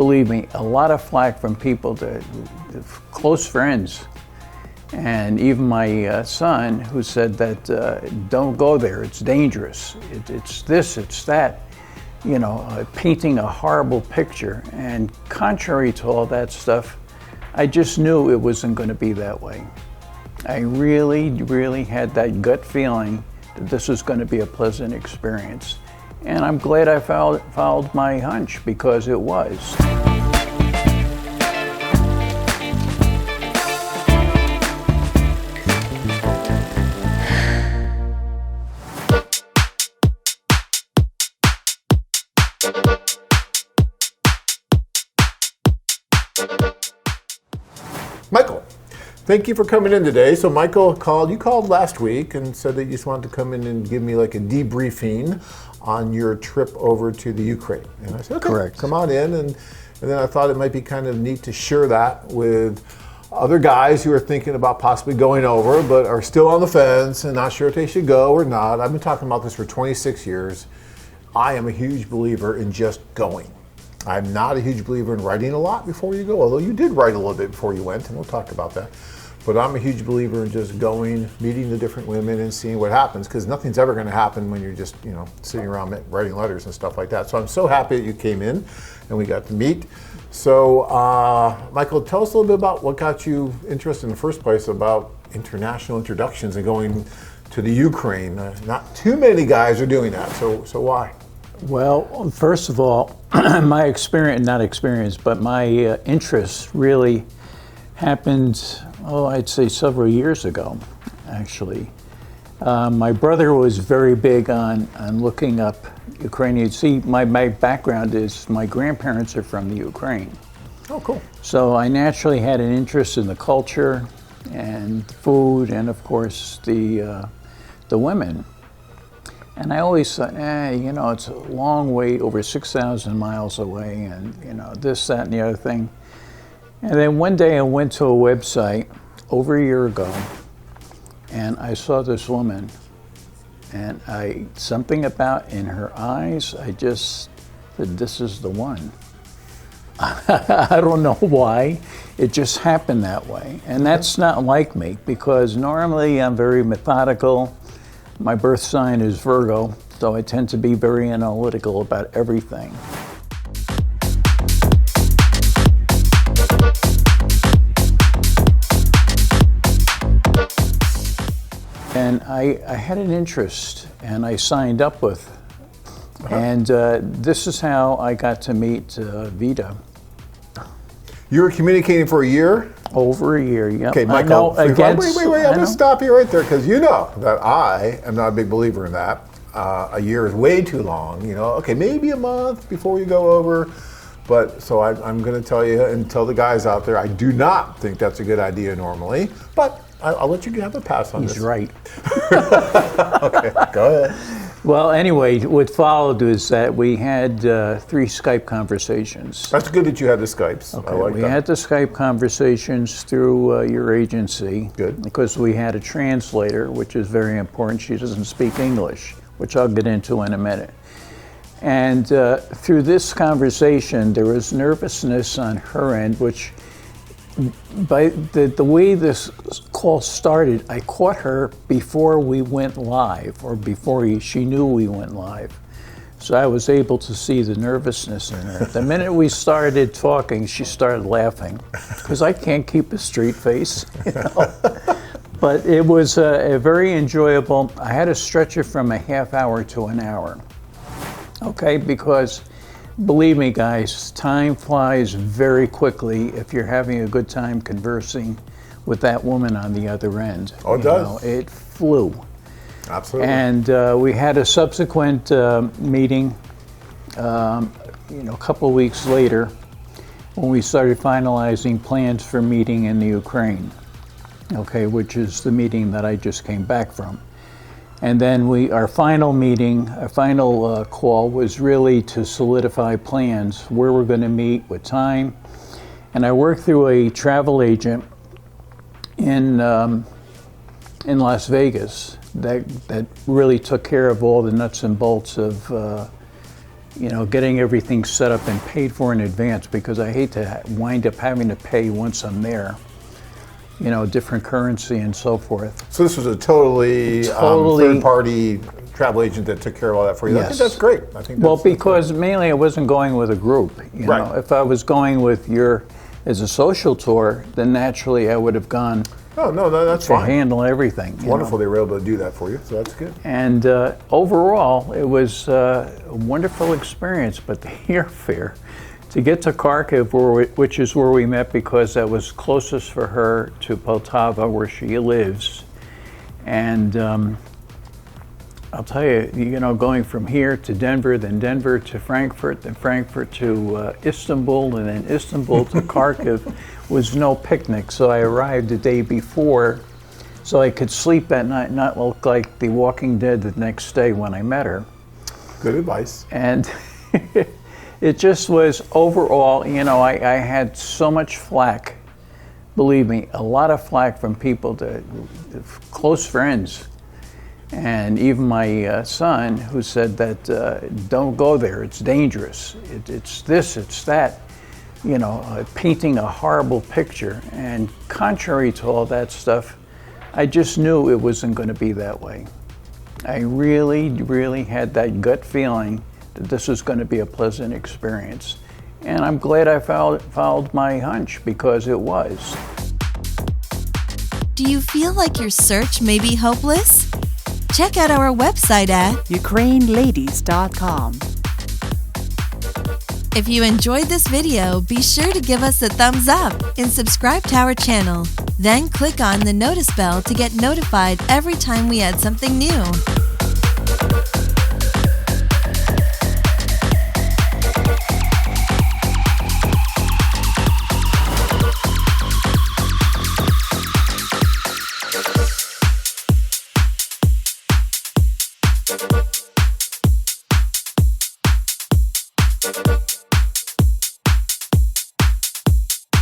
believe me, a lot of flack from people, close friends, and even my son, who said that don't go there, it's dangerous, it's this, it's that, you know, painting a horrible picture. And contrary to all that stuff, I just knew it wasn't going to be that way. I really, really had that gut feeling that this was going to be a pleasant experience. And I'm glad I followed my hunch, because it was. Michael, thank you for coming in today. So Michael you called last week and said that you just wanted to come in and give me like a debriefing on your trip over to the Ukraine. And I said, okay, correct, come on in. And then I thought it might be kind of neat to share that with other guys who are thinking about possibly going over, but are still on the fence and not sure if they should go or not. I've been talking about this for 26 years. I am a huge believer in just going. I'm not a huge believer in writing a lot before you go, although you did write a little bit before you went, and we'll talk about that. But I'm a huge believer in just going, meeting the different women and seeing what happens, because nothing's ever going to happen when you're just, sitting around writing letters and stuff like that. So I'm so happy that you came in and we got to meet. So Michael, tell us a little bit about what got you interested in the first place about international introductions and going to the Ukraine. Not too many guys are doing that, so why? Well, first of all, my interest really happened, I'd say several years ago, actually. My brother was very big on looking up Ukrainian. See, my background is my grandparents are from the Ukraine. Oh, cool. So I naturally had an interest in the culture and food and, of course, the women. And I always thought, it's a long way, over 6,000 miles away, and, this, that, and the other thing. And then one day I went to a website over a year ago, and I saw this woman, and something about in her eyes, I just said, this is the one. I don't know why, it just happened that way. And that's not like me, because normally I'm very methodical. My birth sign is Virgo, so I tend to be very analytical about everything. And I had an interest, and I signed up with. And this is how I got to meet Vita. You were communicating for a year? Over a year, yeah. Okay, Michael, wait, I'm going to stop you right there, because you know that I am not a big believer in that. A year is way too long, Okay, maybe a month before you go over. But so I'm going to tell you and tell the guys out there, I do not think that's a good idea normally. But I'll let you have a pass on this. He's right. Okay, go ahead. Well, anyway, what followed was that we had 3 Skype conversations. That's good that you had the Skypes. Okay, I like we that. had the Skype conversations through your agency. Good. Because we had a translator, which is very important. She doesn't speak English, which I'll get into in a minute. And through this conversation, there was nervousness on her end, which by the way this call started, I caught her before we went live, or before she knew we went live. So I was able to see the nervousness in her. The minute we started talking, she started laughing, because I can't keep a straight face, But it was a very enjoyable. I had to stretch it from a half hour to an hour. Okay, because believe me, guys, time flies very quickly if you're having a good time conversing with that woman on the other end. Oh, it does. It flew. Absolutely. And we had a subsequent meeting, a couple of weeks later, when we started finalizing plans for meeting in the Ukraine, okay, which is the meeting that I just came back from. And then our final meeting, our final call was really to solidify plans, where we're going to meet, what time. And I worked through a travel agent in Las Vegas that really took care of all the nuts and bolts of getting everything set up and paid for in advance, because I hate to wind up having to pay once I'm there. Different currency and so forth. So this was a totally third-party travel agent that took care of all that for you. Yes. I think that's great. Because mainly I wasn't going with a group. Right. If I was going with as a social tour, then naturally I would have gone. Oh, no, that's to fine. handle everything. Wonderful they were able to do that for you, so that's good. And overall, it was a wonderful experience. But the airfare to get to Kharkiv, which is where we met, because that was closest for her to Poltava, where she lives. And I'll tell you, going from here to Denver, then Denver to Frankfurt, then Frankfurt to Istanbul, and then Istanbul to Kharkiv was no picnic. So I arrived the day before so I could sleep at night, not look like the Walking Dead the next day when I met her. Good advice. And it just was overall, I had so much flack, believe me, a lot of flack from people, close friends. And even my son, who said that don't go there, it's dangerous. It's this, it's that, painting a horrible picture. And contrary to all that stuff, I just knew it wasn't going to be that way. I really, really had that gut feeling that this was going to be a pleasant experience. And I'm glad I followed my hunch, because it was. Do you feel like your search may be hopeless? Check out our website at ukraineladies.com. If you enjoyed this video, be sure to give us a thumbs up and subscribe to our channel. Then click on the notice bell to get notified every time we add something new. Thank you.